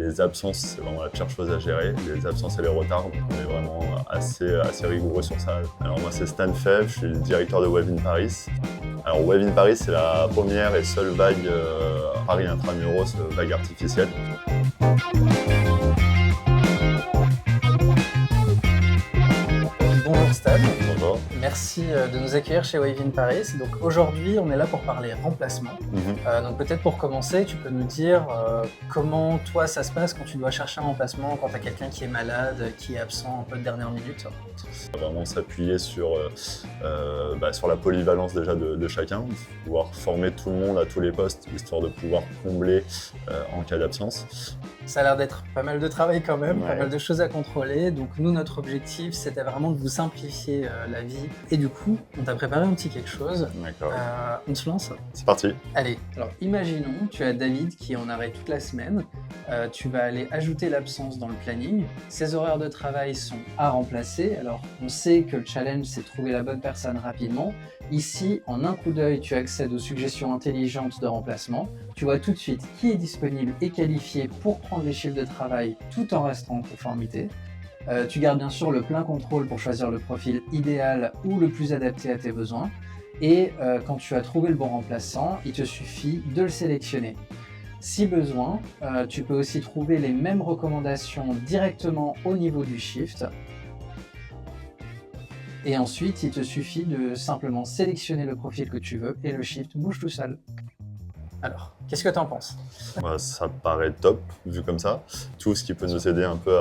Les absences, c'est vraiment la pire chose à gérer. Les absences et les retards, donc on est vraiment assez rigoureux sur ça. Alors moi, c'est Stan Feb, je suis le directeur de Wave in Paris. Alors Wave in Paris, c'est la première et seule vague Paris Intramuros, vague artificielle. Bonjour Stan, Bonjour. merci de nous accueillir chez Wave in Paris. Donc aujourd'hui, on est là pour parler remplacement. Donc peut-être pour commencer, tu peux nous dire comment toi ça se passe quand tu dois chercher un remplacement, quand tu as quelqu'un qui est malade, qui est absent un peu de dernière minute. Vraiment s'appuyer sur la polyvalence déjà de chacun, pouvoir former tout le monde à tous les postes, histoire de pouvoir combler en cas d'absence. Ça a l'air d'être pas mal de travail quand même, Ouais. pas mal de choses à contrôler. Donc nous, notre objectif, c'était vraiment de vous simplifier la vie. Et du coup, on t'a préparé un petit quelque chose. D'accord. On se lance? C'est parti. Allez, alors imaginons, tu as David qui est en arrêt toute la semaine. Tu vas aller ajouter l'absence dans le planning. Ses horaires de travail sont à remplacer. Alors, on sait que le challenge, c'est de trouver la bonne personne rapidement. Ici, en un coup d'œil, tu accèdes aux suggestions intelligentes de remplacement. Tu vois tout de suite qui est disponible et qualifié pour prendre les chiffres de travail tout en restant en conformité. Tu gardes bien sûr le plein contrôle pour choisir le profil idéal ou le plus adapté à tes besoins. Et quand tu as trouvé le bon remplaçant, il te suffit de le sélectionner. Si besoin, tu peux aussi trouver les mêmes recommandations directement au niveau du shift. Et ensuite, il te suffit de simplement sélectionner le profil que tu veux et le shift bouge tout seul. Alors, qu'est-ce que tu en penses? Ça paraît top, vu comme ça. Tout ce qui peut nous aider un peu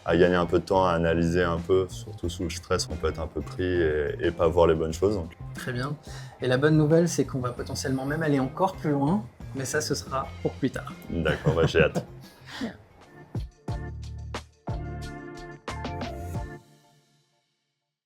à gagner un peu de temps, à analyser un peu, surtout sous le stress, on peut être un peu pris et pas voir les bonnes choses. Donc. Très bien. Et la bonne nouvelle, c'est qu'on va potentiellement même aller encore plus loin, mais ça, ce sera pour plus tard. D'accord, j'ai hâte.